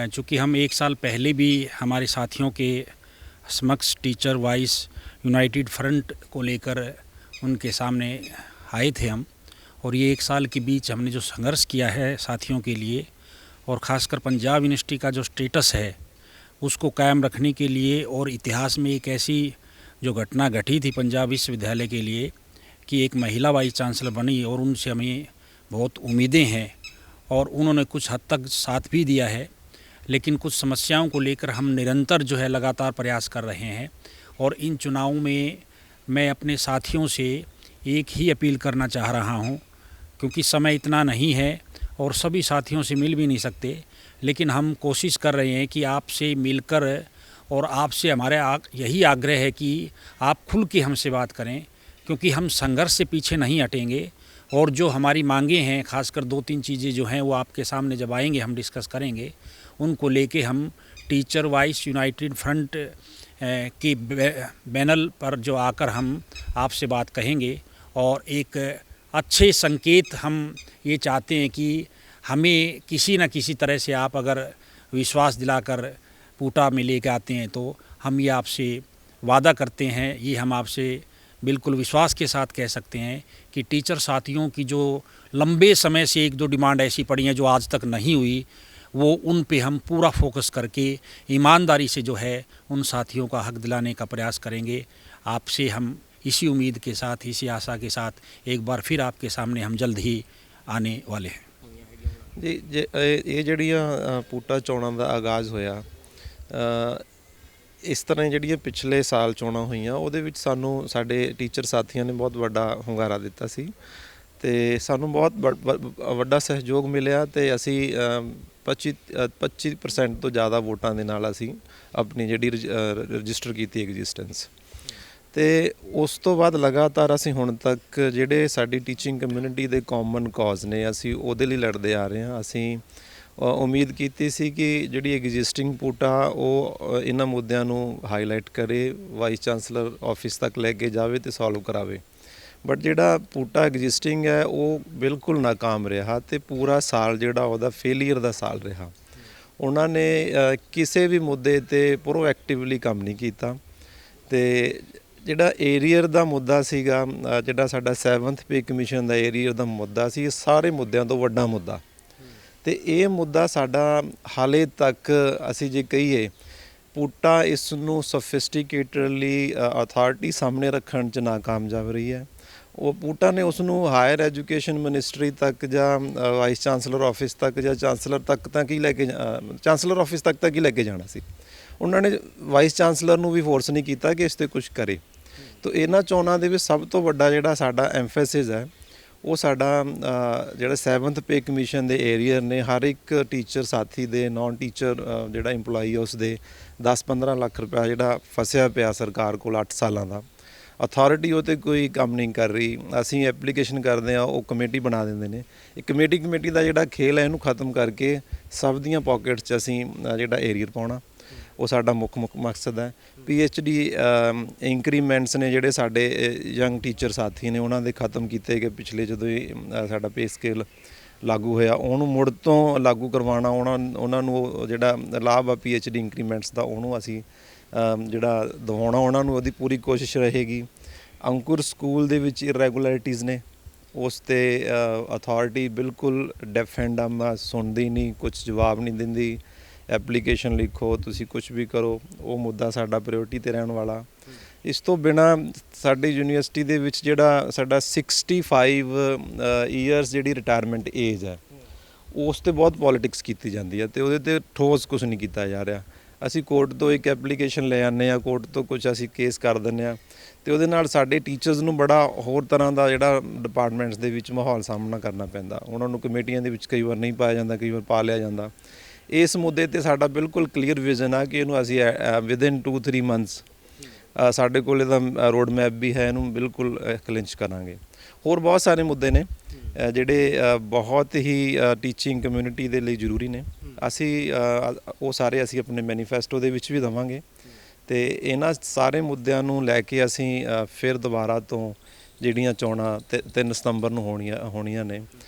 चूँकि हम एक साल पहले भी हमारे साथियों के समक्ष टीचर वाइस यूनाइटेड फ्रंट को लेकर उनके सामने आए थे हम, और ये एक साल के बीच हमने जो संघर्ष किया है साथियों के लिए, और ख़ासकर पंजाब यूनिवर्सिटी का जो स्टेटस है उसको कायम रखने के लिए, और इतिहास में एक ऐसी जो घटना घटी थी पंजाब विश्वविद्यालय के लिए कि एक महिला वाइस चांसलर बनी, और उनसे हमें बहुत उम्मीदें हैं और उन्होंने कुछ हद तक साथ भी दिया है। लेकिन कुछ समस्याओं को लेकर हम निरंतर जो है लगातार प्रयास कर रहे हैं, और इन चुनावों में मैं अपने साथियों से एक ही अपील करना चाह रहा हूं, क्योंकि समय इतना नहीं है और सभी साथियों से मिल भी नहीं सकते, लेकिन हम कोशिश कर रहे हैं कि आपसे मिलकर, और आपसे हमारा यही आग्रह है कि आप खुल के हमसे बात करें, क्योंकि हम संघर्ष से पीछे नहीं हटेंगे। और जो हमारी मांगें हैं, खासकर 2-3 चीज़ें जो हैं वो आपके सामने जब आएंगे हम डिस्कस करेंगे, उनको लेके हम टीचर वाइस यूनाइटेड फ्रंट के बैनर पर जो आकर हम आपसे बात कहेंगे। और एक अच्छे संकेत हम ये चाहते हैं कि हमें किसी न किसी तरह से आप अगर विश्वास दिलाकर पूटा में लेके आते हैं, तो हम ये आपसे वादा करते हैं, ये हम आपसे बिल्कुल विश्वास के साथ कह सकते हैं कि टीचर साथियों की जो लंबे समय से 1-2 डिमांड ऐसी पड़ी हैं जो आज तक नहीं हुई, वो उन पे हम पूरा फोकस करके ईमानदारी से जो है उन साथियों का हक दिलाने का प्रयास करेंगे। आपसे हम इसी उम्मीद के साथ, इसी आशा के साथ एक बार फिर आपके सामने हम जल्द ही आने वाले हैं। जी ये ਜਿਹੜੀਆਂ ਪੂਟਾ ਚੋਣਾਂ ਦਾ ਆਗਾਜ਼ ਹੋਇਆ, ਇਸ ਤਰ੍ਹਾਂ ਹੀ ਜਿਹੜੀਆਂ ਪਿਛਲੇ ਸਾਲ ਚੋਣਾਂ ਹੋਈਆਂ ਉਹਦੇ ਵਿੱਚ ਸਾਨੂੰ ਸਾਡੇ ਟੀਚਰ ਸਾਥੀਆਂ ਨੇ ਬਹੁਤ ਵੱਡਾ ਹੁੰਗਾਰਾ ਦਿੱਤਾ ਸੀ ਅਤੇ ਸਾਨੂੰ ਬਹੁਤ ਵੱਡਾ ਸਹਿਯੋਗ ਮਿਲਿਆ ਅਤੇ ਅਸੀਂ 25% ਤੋਂ ਜ਼ਿਆਦਾ ਵੋਟਾਂ ਦੇ ਨਾਲ ਅਸੀਂ ਆਪਣੀ ਜਿਹੜੀ ਰਜਿਸਟਰ ਕੀਤੀ ਐਗਜ਼ਿਸਟੈਂਸ। ਅਤੇ ਉਸ ਤੋਂ ਬਾਅਦ ਲਗਾਤਾਰ ਅਸੀਂ ਹੁਣ ਤੱਕ ਜਿਹੜੇ ਸਾਡੀ ਟੀਚਿੰਗ ਕਮਿਊਨਿਟੀ ਦੇ ਕਾਮਨ ਕਾਜ਼ ਨੇ ਅਸੀਂ ਉਹਦੇ ਲਈ ਲੜਦੇ ਆ ਰਹੇ ਹਾਂ। ਅਸੀਂ ਉਮੀਦ ਕੀਤੀ ਸੀ ਕਿ ਜਿਹੜੀ ਐਗਜ਼ਿਸਟਿੰਗ ਪੂਟਾ ਉਹ ਇਹਨਾਂ ਮੁੱਦਿਆਂ ਨੂੰ ਹਾਈਲਾਈਟ ਕਰੇ, ਵਾਈਸ ਚਾਂਸਲਰ ਆਫਿਸ ਤੱਕ ਲੈ ਕੇ ਜਾਵੇ ਅਤੇ ਸੋਲਵ ਕਰਾਵੇ। ਬਟ ਜਿਹੜਾ ਪੂਟਾ ਐਗਜ਼ਿਸਟਿੰਗ ਹੈ ਉਹ ਬਿਲਕੁਲ ਨਾਕਾਮ ਰਿਹਾ ਅਤੇ ਪੂਰਾ ਸਾਲ ਜਿਹੜਾ ਉਹਦਾ ਫੇਲੀਅਰ ਦਾ ਸਾਲ ਰਿਹਾ। ਉਹਨਾਂ ਨੇ ਕਿਸੇ ਵੀ ਮੁੱਦੇ 'ਤੇ ਪ੍ਰੋਐਕਟਿਵਲੀ ਕੰਮ ਨਹੀਂ ਕੀਤਾ। ਅਤੇ ਜਿਹੜਾ ਏਰੀਅਰ ਦਾ ਮੁੱਦਾ ਸੀਗਾ, ਜਿਹੜਾ ਸਾਡਾ 7th ਪੇ ਕਮਿਸ਼ਨ ਦਾ ਏਰੀਅਰ ਦਾ ਮੁੱਦਾ ਸੀ, ਇਹ ਸਾਰੇ ਮੁੱਦਿਆਂ ਤੋਂ ਵੱਡਾ ਮੁੱਦਾ। ਅਤੇ ਇਹ ਮੁੱਦਾ ਸਾਡਾ ਹਾਲੇ ਤੱਕ ਅਸੀਂ ਜੇ ਕਹੀਏ ਪੂਟਾ ਇਸ ਨੂੰ ਸੋਫਿਸਟੀਕੇਟਡਲੀ ਅਥਾਰਟੀ ਸਾਹਮਣੇ ਰੱਖਣ 'ਚ ਨਾਕਾਮਯਾਬ ਰਹੀ ਹੈ। ਉਹ ਪੂਟਾ ਨੇ ਉਸ ਨੂੰ ਹਾਇਰ ਐਜੂਕੇਸ਼ਨ ਮਿਨਿਸਟਰੀ ਤੱਕ ਜਾਂ ਵਾਈਸ ਚਾਂਸਲਰ ਆਫਿਸ ਤੱਕ ਜਾਂ ਚਾਂਸਲਰ ਤੱਕ ਤਾਂ ਕੀ ਲੈ ਕੇ ਚਾਂਸਲਰ ਆਫਿਸ ਤੱਕ ਤਾਂ ਕੀ ਲੈ ਕੇ ਜਾਣਾ ਸੀ। ਉਹਨਾਂ ਨੇ ਵਾਈਸ ਚਾਂਸਲਰ ਨੂੰ ਵੀ ਫੋਰਸ ਨਹੀਂ ਕੀਤਾ ਕਿ ਇਸ 'ਤੇ ਕੁਛ ਕਰੇ। ਤਾਂ ਇਹਨਾਂ ਚੋਣਾਂ ਦੇ ਵਿੱਚ ਸਭ ਤੋਂ ਵੱਡਾ ਜਿਹੜਾ ਸਾਡਾ ਐਮਫੈਸਿਸ ਹੈ ਉਹ ਸਾਡਾ ਜਿਹੜਾ 7th ਪੇ ਕਮਿਸ਼ਨ ਦੇ ਏਰੀਅਰ ਨੇ ਹਰ ਇੱਕ ਟੀਚਰ ਸਾਥੀ ਦੇ, ਨੌਨ ਟੀਚਰ ਜਿਹੜਾ ਇੰਪਲੋਈ ਉਸ ਦੇ 10-15 ਲੱਖ ਰੁਪਇਆ ਜਿਹੜਾ ਫਸਿਆ ਪਿਆ ਸਰਕਾਰ ਕੋਲ 8 ਸਾਲਾਂ ਦਾ। ਅਥਾਰਟੀ ਉਹ 'ਤੇ ਕੋਈ ਕੰਮ ਨਹੀਂ ਕਰ ਰਹੀ। ਅਸੀਂ ਐਪਲੀਕੇਸ਼ਨ ਕਰਦੇ ਹਾਂ, ਉਹ ਕਮੇਟੀ ਬਣਾ ਦਿੰਦੇ ਨੇ। ਇਹ ਕਮੇਟੀ ਦਾ ਜਿਹੜਾ ਖੇਲ ਹੈ ਇਹਨੂੰ ਖਤਮ ਕਰਕੇ ਸਭ ਦੀਆਂ ਪੋਕਟਸ 'ਚ ਅਸੀਂ ਜਿਹੜਾ ਏਰੀਅਰ ਪਾਉਣਾ, ਉਹ ਸਾਡਾ ਮੁੱਖ ਮਕਸਦ ਹੈ। PhD ਇੰਕਰੀਮੈਂਟਸ ਨੇ ਜਿਹੜੇ ਸਾਡੇ ਯੰਗ ਟੀਚਰ ਸਾਥੀ ਨੇ ਉਹਨਾਂ ਦੇ ਖਤਮ ਕੀਤੇ ਗਏ ਪਿਛਲੇ ਜਦੋਂ ਸਾਡਾ ਪੇ ਸਕੇਲ ਲਾਗੂ ਹੋਇਆ, ਉਹਨੂੰ ਮੁੜ ਤੋਂ ਲਾਗੂ ਕਰਵਾਉਣਾ, ਉਹਨਾਂ ਨੂੰ ਜਿਹੜਾ ਲਾਭ ਆ PhD ਇੰਕਰੀਮੈਂਟਸ ਦਾ ਉਹਨੂੰ ਅਸੀਂ ਜਿਹੜਾ ਦਿਵਾਉਣਾ, ਉਹਨਾਂ ਨੂੰ ਉਹਦੀ ਪੂਰੀ ਕੋਸ਼ਿਸ਼ ਰਹੇਗੀ। ਅੰਕੁਰ ਸਕੂਲ ਦੇ ਵਿੱਚ ਇਰੈਗੂਲਰਿਟੀਜ਼ ਨੇ, ਉਸ 'ਤੇ ਅਥਾਰਟੀ ਬਿਲਕੁਲ ਡੈਫ ਐਂਡ ਡੰਬ ਆ, ਸੁਣਦੀ ਨਹੀਂ, ਕੁਛ ਜਵਾਬ ਨਹੀਂ ਦਿੰਦੀ। ਐਪਲੀਕੇਸ਼ਨ ਲਿਖੋ, ਤੁਸੀਂ ਕੁਛ ਵੀ ਕਰੋ, ਉਹ ਮੁੱਦਾ ਸਾਡਾ ਪ੍ਰਾਇਓਰਟੀ 'ਤੇ ਰਹਿਣ ਵਾਲਾ। ਇਸ ਤੋਂ ਬਿਨਾਂ ਸਾਡੀ ਯੂਨੀਵਰਸਿਟੀ ਦੇ ਵਿੱਚ ਜਿਹੜਾ ਸਾਡਾ 65 ਈਅਰਸ ਜਿਹੜੀ ਰਿਟਾਇਰਮੈਂਟ ਏਜ ਹੈ ਉਸ 'ਤੇ ਬਹੁਤ ਪੋਲੀਟਿਕਸ ਕੀਤੀ ਜਾਂਦੀ ਹੈ ਅਤੇ ਉਹਦੇ 'ਤੇ ਠੋਸ ਕੁਛ ਨਹੀਂ ਕੀਤਾ ਜਾ ਰਿਹਾ। ਅਸੀਂ ਕੋਰਟ ਤੋਂ ਇੱਕ ਐਪਲੀਕੇਸ਼ਨ ਲੈ ਆਉਂਦੇ ਹਾਂ, ਕੋਰਟ ਤੋਂ ਕੁਛ ਅਸੀਂ ਕੇਸ ਕਰ ਦਿੰਦੇ ਹਾਂ ਅਤੇ ਉਹਦੇ ਨਾਲ ਸਾਡੇ ਟੀਚਰਸ ਨੂੰ ਬੜਾ ਹੋਰ ਤਰ੍ਹਾਂ ਦਾ ਜਿਹੜਾ ਡਿਪਾਰਟਮੈਂਟਸ ਦੇ ਵਿੱਚ ਮਾਹੌਲ ਸਾਹਮਣਾ ਕਰਨਾ ਪੈਂਦਾ। ਉਹਨਾਂ ਨੂੰ ਕਮੇਟੀਆਂ ਦੇ ਵਿੱਚ ਕਈ ਵਾਰ ਨਹੀਂ ਪਾਇਆ ਜਾਂਦਾ, ਕਈ ਵਾਰ ਪਾ ਲਿਆ ਜਾਂਦਾ। ਇਸ ਮੁੱਦੇ 'ਤੇ ਸਾਡਾ ਬਿਲਕੁਲ ਕਲੀਅਰ ਵਿਜ਼ਨ ਆ ਕਿ ਇਹਨੂੰ ਅਸੀਂ ਵਿਦਿਨ 2-3 ਮੰਥਸ ਸਾਡੇ ਕੋਲ ਇਹਦਾ ਰੋਡ ਮੈਪ ਵੀ ਹੈ, ਇਹਨੂੰ ਬਿਲਕੁਲ ਕਲਿੰਚ ਕਰਾਂਗੇ। ਹੋਰ ਬਹੁਤ ਸਾਰੇ ਮੁੱਦੇ ਨੇ ਜਿਹੜੇ ਬਹੁਤ ਹੀ ਟੀਚਿੰਗ ਕਮਿਊਨਿਟੀ ਦੇ ਲਈ ਜ਼ਰੂਰੀ ਨੇ। ਅਸੀਂ ਉਹ ਸਾਰੇ ਅਸੀਂ ਆਪਣੇ ਮੈਨੀਫੈਸਟੋ ਦੇ ਵਿੱਚ ਵੀ ਦੇਵਾਂਗੇ ਅਤੇ ਇਹਨਾਂ ਸਾਰੇ ਮੁੱਦਿਆਂ ਨੂੰ ਲੈ ਕੇ ਅਸੀਂ ਫਿਰ ਦੁਬਾਰਾ ਤੋਂ ਜਿਹੜੀਆਂ ਚੋਣਾਂ 3 ਸਤੰਬਰ ਨੂੰ ਹੋਣੀਆਂ ਨੇ,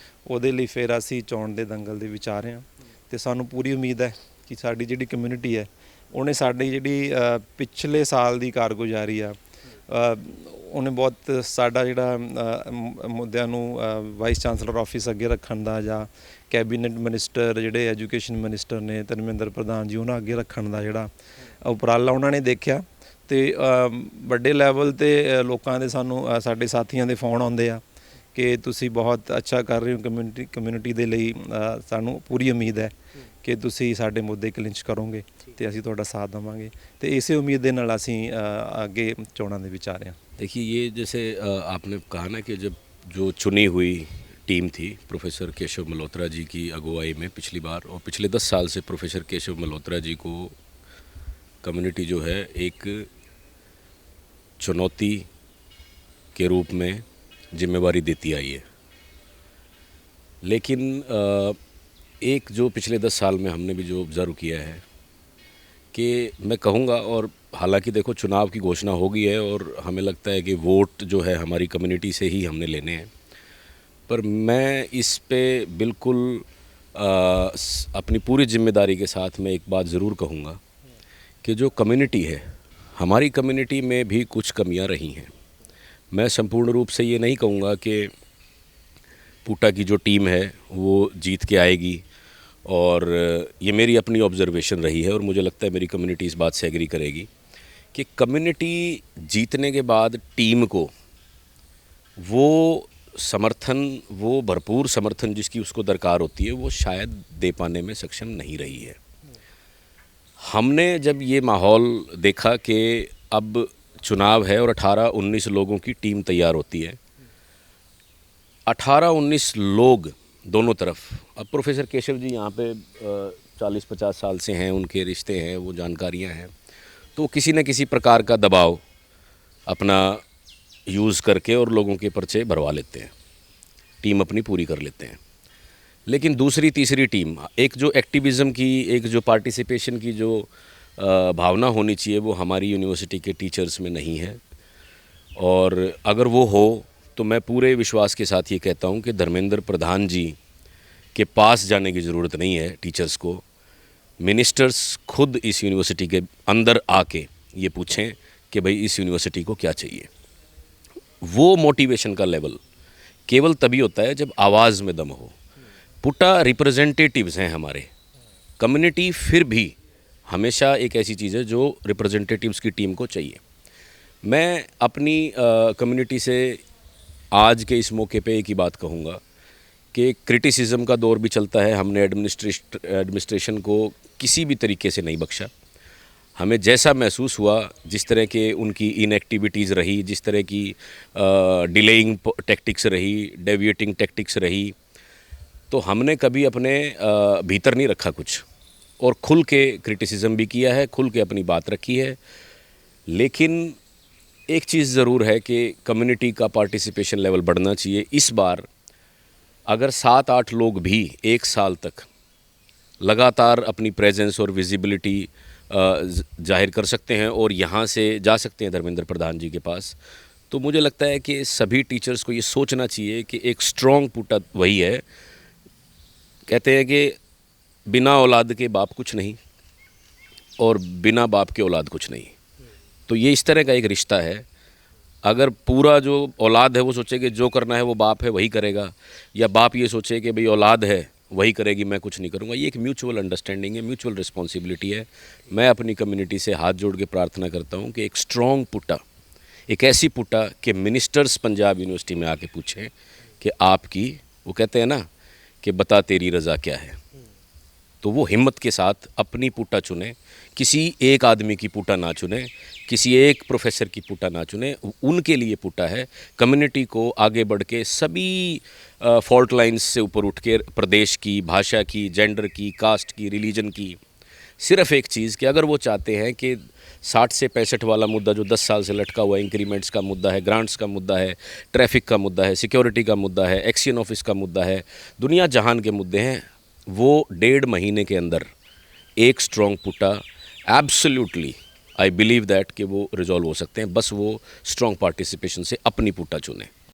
ਉਹਦੇ ਲਈ ਫਿਰ ਅਸੀਂ ਚੋਣ ਦੇ ਦੰਗਲ ਦੇ ਵਿੱਚ ਆ ਰਹੇ ਹਾਂ ਅਤੇ ਸਾਨੂੰ ਪੂਰੀ ਉਮੀਦ ਹੈ ਕਿ ਸਾਡੀ ਜਿਹੜੀ ਕਮਿਊਨਿਟੀ ਹੈ ਉਹਨੇ ਸਾਡੀ ਜਿਹੜੀ ਪਿਛਲੇ ਸਾਲ ਦੀ ਕਾਰਗੁਜ਼ਾਰੀ ਆ ਉਹਨੇ ਬਹੁਤ ਸਾਡਾ ਜਿਹੜਾ ਮੁੱਦਿਆਂ ਨੂੰ ਵਾਈਸ ਚਾਂਸਲਰ ਆਫਿਸ ਅੱਗੇ ਰੱਖਣ ਦਾ ਜਾਂ ਕੈਬਨਿਟ ਮਿਨਿਸਟਰ ਜਿਹੜੇ ਐਜੂਕੇਸ਼ਨ ਮਿਨਿਸਟਰ ਨੇ ਧਰਮਿੰਦਰ ਪ੍ਰਧਾਨ ਜੀ ਉਹਨਾਂ ਅੱਗੇ ਰੱਖਣ ਦਾ ਜਿਹੜਾ ਉਪਰਾਲਾ ਉਹਨਾਂ ਨੇ ਦੇਖਿਆ ਤੇ ਵੱਡੇ ਲੈਵਲ ਤੇ ਲੋਕਾਂ ਦੇ ਸਾਨੂੰ ਸਾਡੇ ਸਾਥੀਆਂ ਦੇ ਫੋਨ ਆਉਂਦੇ ਆ ਕਿ ਤੁਸੀਂ ਬਹੁਤ ਅੱਛਾ ਕਰ ਰਹੇ ਹੋ ਕਮਿਊਨਿਟੀ ਦੇ ਲਈ ਸਾਨੂੰ ਪੂਰੀ ਉਮੀਦ ਹੈ ਕਿ ਤੁਸੀਂ ਸਾਡੇ ਮੁੱਦੇ ਕਲਿੰਚ ਕਰੋਗੇ ਤੇ ਅਸੀਂ ਤੁਹਾਡਾ ਸਾਥ ਦੇਵਾਂਗੇ ਤੇ ਇਸੇ ਉਮੀਦ ਦੇ ਨਾਲ ਅਸੀਂ ਅੱਗੇ ਚੋਣਾਂ ਦੇ ਵਿੱਚ ਆ ਰਹੇ ਹਾਂ। देखिए ये जैसे आपने कहा ना कि जब जो चुनी हुई टीम थी प्रोफेसर केशव मल्होत्रा जी की अगुवाई में पिछली बार, और पिछले 10 साल से प्रोफेसर केशव मल्होत्रा जी को कम्युनिटी जो है एक चुनौती के रूप में जिम्मेवारी देती आई है। लेकिन एक जो पिछले 10 साल में हमने भी जो ऑब्ज़र्व किया है कि मैं कहूँगा, और हालांकि देखो चुनाव की घोषणा हो गई है और हमें लगता है कि वोट जो है हमारी कम्युनिटी से ही हमने लेने हैं, पर मैं इस पे बिल्कुल अपनी पूरी जिम्मेदारी के साथ मैं एक बात ज़रूर कहूँगा कि जो कम्युनिटी है, हमारी कम्युनिटी में भी कुछ कमियां रही हैं। मैं संपूर्ण रूप से ये नहीं कहूँगा कि पूटा की जो टीम है वो जीत के आएगी, और ये मेरी अपनी ऑब्जर्वेशन रही है और मुझे लगता है मेरी कम्युनिटी इस बात से एग्री करेगी कि कम्युनिटी जीतने के बाद टीम को वो समर्थन, वो भरपूर समर्थन जिसकी उसको दरकार होती है, वो शायद दे पाने में सक्षम नहीं रही है। हमने जब ये माहौल देखा कि अब चुनाव है और 18-19 लोगों की टीम तैयार होती है, 18-19 लोग दोनों तरफ। अब प्रोफेसर केशव जी यहाँ पे 40-50 साल से हैं, उनके रिश्ते हैं, वो जानकारियाँ हैं, तो किसी न किसी प्रकार का दबाव अपना यूज़ करके और लोगों के पर्चे भरवा लेते हैं, टीम अपनी पूरी कर लेते हैं। लेकिन दूसरी तीसरी टीम, एक जो एक्टिविज़म की, एक जो पार्टिसिपेशन की जो भावना होनी चाहिए, वो हमारी यूनिवर्सिटी के टीचर्स में नहीं है। और अगर वो हो तो मैं पूरे विश्वास के साथ ये कहता हूँ कि धर्मेंद्र प्रधान जी के पास जाने की ज़रूरत नहीं है टीचर्स को। मिनिस्टर्स खुद इस यूनिवर्सिटी के अंदर आके ये पूछें कि भाई इस यूनिवर्सिटी को क्या चाहिए। वो मोटिवेशन का लेवल केवल तभी होता है जब आवाज़ में दम हो। पुटा रिप्रेजेंटेटिव्स हैं हमारे, कम्युनिटी फिर भी हमेशा एक ऐसी चीज़ है जो रिप्रेजेंटेटिव्स की टीम को चाहिए। मैं अपनी कम्युनिटी से आज के इस मौके पे एक ही बात कहूँगा कि क्रिटिसिज्म का दौर भी चलता है। हमने एडमिनिस्ट्रेशन को किसी भी तरीके से नहीं बख्शा। हमें जैसा महसूस हुआ, जिस तरह के उनकी इनएक्टिविटीज़ रही, जिस तरह की डिलेइंग टैक्टिक्स रही, डेविएटिंग टैक्टिक्स रही, तो हमने कभी अपने भीतर नहीं रखा कुछ, और खुल के क्रिटिसिज्म भी किया है, खुल के अपनी बात रखी है। लेकिन एक चीज़ ज़रूर है कि कम्युनिटी का पार्टिसिपेशन लेवल बढ़ना चाहिए। इस बार अगर 7-8 लोग भी एक साल तक लगातार अपनी प्रेजेंस और विजिबिलिटी जाहिर कर सकते हैं और यहाँ से जा सकते हैं धर्मेंद्र प्रधान जी के पास, तो मुझे लगता है कि सभी टीचर्स को ये सोचना चाहिए कि एक स्ट्रॉन्ग पुटा वही है। कहते हैं कि बिना औलाद के बाप कुछ नहीं और बिना बाप के औलाद कुछ नहीं। तो ये इस तरह का एक रिश्ता है। अगर पूरा जो औलाद है वो सोचे कि जो करना है वो बाप है वही करेगा, या बाप ये सोचे कि भाई औलाद है वही करेगी, मैं कुछ नहीं करूँगा, ये एक म्यूचुअल अंडरस्टैंडिंग है, म्यूचुअल रिस्पॉन्सिबिलिटी है। मैं अपनी कम्युनिटी से हाथ जोड़ के प्रार्थना करता हूँ कि एक स्ट्रॉन्ग पुटा, एक ऐसी पुटा कि मिनिस्टर्स पंजाब यूनिवर्सिटी में आके पूछें कि आपकी, वो कहते हैं ना कि बता तेरी रज़ा क्या है, तो वो हिम्मत के साथ अपनी पुटा चुने, किसी एक आदमी की पुटा ना चुने, किसी एक प्रोफेसर की पुटा ना चुने। उनके लिए पुटा है कम्युनिटी को आगे बढ़ के सभी फॉल्ट लाइन्स से ऊपर उठ के प्रदेश की, भाषा की, जेंडर की, कास्ट की, रिलीजन की, सिर्फ़ एक चीज़ कि अगर वो चाहते हैं कि 60 से 65 वाला मुद्दा जो 10 साल से लटका हुआ है, इंक्रीमेंट्स का मुद्दा है, ग्रांट्स का मुद्दा है, ट्रैफिक का मुद्दा है, सिक्योरिटी का मुद्दा है, एक्शन ऑफिस का मुद्दा है, दुनिया जहान के मुद्दे हैं, वो 1.5 महीने के अंदर एक स्ट्रॉन्ग पुटा एब्सोल्युटली आई बिलीव दैट कि वो रिजॉल्व हो सकते हैं। बस वो स्ट्रॉन्ग पार्टिसिपेशन से अपनी पुटा चुने।